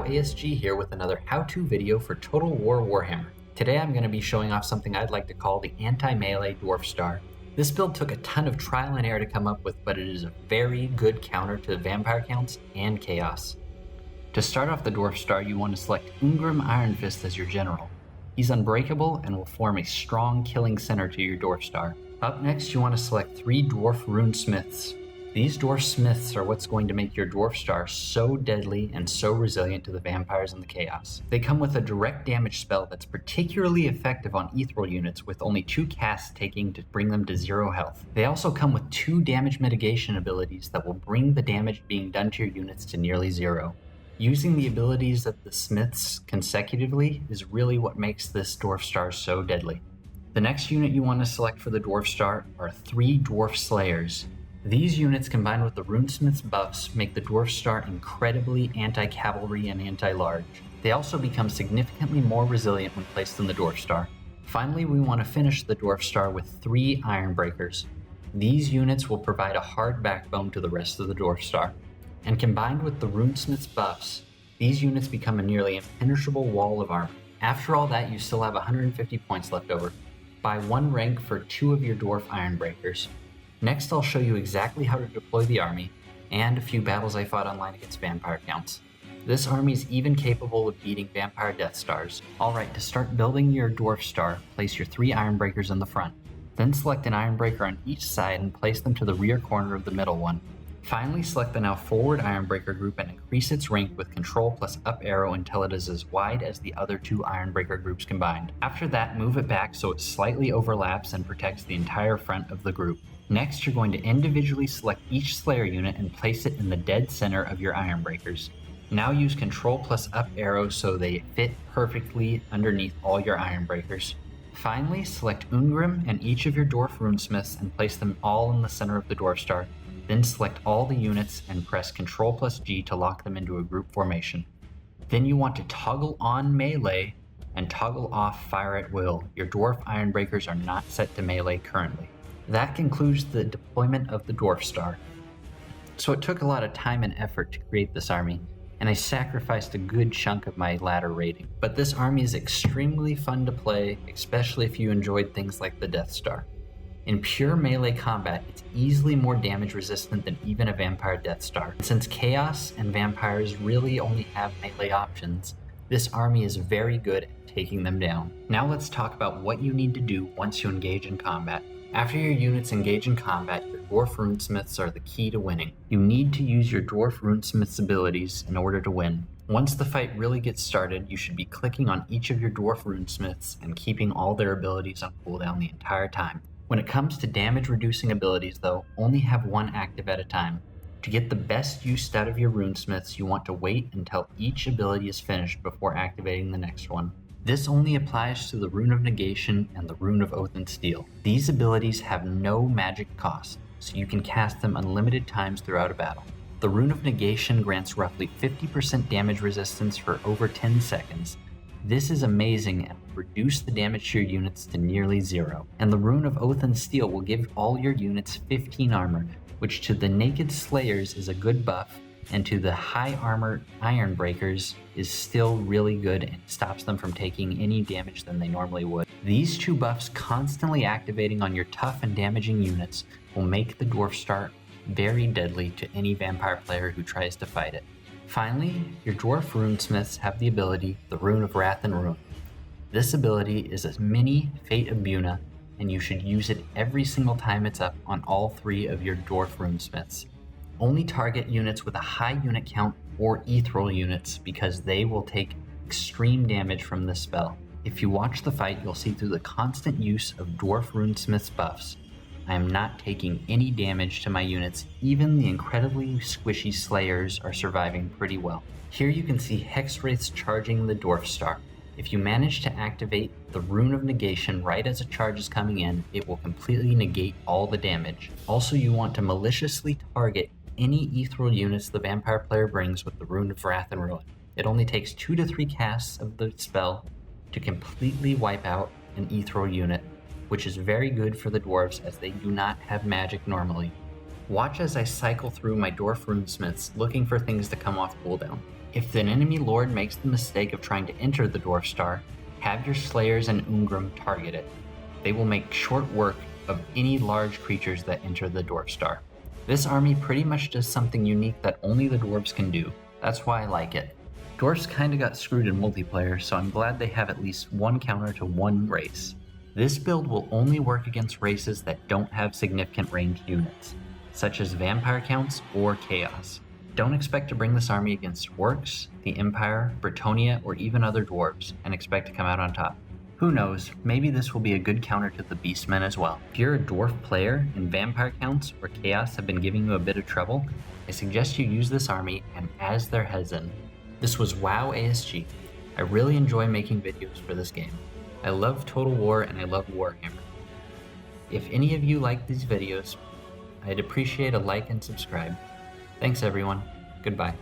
ASG here with another how-to video for Total War Warhammer. Today I'm going to be showing off something I'd like to call the anti-melee Dwarf Star. This build took a ton of trial and error to come up with, but it is a very good counter to vampire counts and chaos. To start off the Dwarf Star, you want to select Ungrim Iron Fist as your general. He's unbreakable and will form a strong killing center to your Dwarf Star. Up next, you want to select 3 Dwarf Rune Smiths. These Dwarf Smiths are what's going to make your Dwarf Star so deadly and so resilient to the vampires and the chaos. They come with a direct damage spell that's particularly effective on ethereal units, with only 2 casts taking to bring them to 0 health. They also come with 2 damage mitigation abilities that will bring the damage being done to your units to nearly 0. Using the abilities of the Smiths consecutively is really what makes this Dwarf Star so deadly. The next unit you want to select for the Dwarf Star are 3 Dwarf Slayers. These units, combined with the Runesmith's buffs, make the Dwarf Star incredibly anti-cavalry and anti-large. They also become significantly more resilient when placed in the Dwarf Star. Finally, we want to finish the Dwarf Star with 3 Iron Breakers. These units will provide a hard backbone to the rest of the Dwarf Star. And combined with the Runesmith's buffs, these units become a nearly impenetrable wall of armor. After all that, you still have 150 points left over. Buy 1 rank for 2 of your Dwarf Iron Breakers. Next, I'll show you exactly how to deploy the army, and a few battles I fought online against vampire counts. This army is even capable of beating vampire Death Stars. Alright, to start building your Dwarf Star, place your 3 Iron Breakers in the front. Then select an Iron Breaker on each side and place them to the rear corner of the middle one. Finally, select the now forward Iron Breaker group and increase its rank with Control plus up arrow until it is as wide as the other 2 Iron Breaker groups combined. After that, move it back so it slightly overlaps and protects the entire front of the group. Next, you're going to individually select each Slayer unit and place it in the dead center of your Iron Breakers. Now use Control plus up arrow so they fit perfectly underneath all your Iron Breakers. Finally, select Ungrim and each of your Dwarf Runesmiths and place them all in the center of the Dwarf Star. Then select all the units and press Control plus G to lock them into a group formation. Then you want to toggle on melee and toggle off fire at will. Your Dwarf Iron Breakers are not set to melee currently. That concludes the deployment of the Dwarf Star. So it took a lot of time and effort to create this army, and I sacrificed a good chunk of my ladder rating. But this army is extremely fun to play, especially if you enjoyed things like the Death Star. In pure melee combat, it's easily more damage resistant than even a vampire Death Star. Since chaos and vampires really only have melee options, this army is very good at taking them down. Now let's talk about what you need to do once you engage in combat. After your units engage in combat, your Dwarf Runesmiths are the key to winning. You need to use your Dwarf Runesmiths abilities in order to win. Once the fight really gets started, you should be clicking on each of your Dwarf Runesmiths and keeping all their abilities on cooldown the entire time. When it comes to damage reducing abilities though, only have 1 active at a time. To get the best use out of your Runesmiths, you want to wait until each ability is finished before activating the next one. This only applies to the Rune of Negation and the Rune of Oath and Steel. These abilities have no magic cost, so you can cast them unlimited times throughout a battle. The Rune of Negation grants roughly 50% damage resistance for over 10 seconds. This is amazing and will reduce the damage to your units to nearly 0. And the Rune of Oath and Steel will give all your units 15 armor, which to the Naked Slayers is a good buff, and to the high armor Iron Breakers is still really good and stops them from taking any damage than they normally would. These 2 buffs constantly activating on your tough and damaging units will make the Dwarf Star very deadly to any vampire player who tries to fight it. Finally, your Dwarf Runesmiths have the ability, the Rune of Wrath and Ruin. This ability is a mini Fate of Buna, and you should use it every single time it's up on all 3 of your Dwarf Runesmiths. Only target units with a high unit count or ethereal units because they will take extreme damage from this spell. If you watch the fight, you'll see through the constant use of Dwarf Runesmith's buffs, I am not taking any damage to my units. Even the incredibly squishy Slayers are surviving pretty well. Here you can see Hex Wraiths charging the Dwarf Star. If you manage to activate the Rune of Negation right as a charge is coming in, it will completely negate all the damage. Also, you want to maliciously target any ethereal units the vampire player brings with the Rune of Wrath and Ruin. It only takes 2 to 3 casts of the spell to completely wipe out an ethereal unit, which is very good for the dwarves as they do not have magic normally. Watch as I cycle through my Dwarf runesmiths looking for things to come off cooldown. If an enemy lord makes the mistake of trying to enter the Dwarf Star, have your Slayers and Ungrim target it. They will make short work of any large creatures that enter the Dwarf Star. This army pretty much does something unique that only the Dwarves can do. That's why I like it. Dwarfs kinda got screwed in multiplayer, so I'm glad they have at least one counter to one race. This build will only work against races that don't have significant ranged units, such as Vampire Counts or Chaos. Don't expect to bring this army against Orcs, the Empire, Bretonnia, or even other Dwarves, and expect to come out on top. Who knows, maybe this will be a good counter to the Beastmen as well. If you're a Dwarf player and Vampire Counts or Chaos have been giving you a bit of trouble, I suggest you use this army and as their Hezen. This was WoW ASG. I really enjoy making videos for this game. I love Total War and I love Warhammer. If any of you like these videos, I'd appreciate a like and subscribe. Thanks everyone. Goodbye.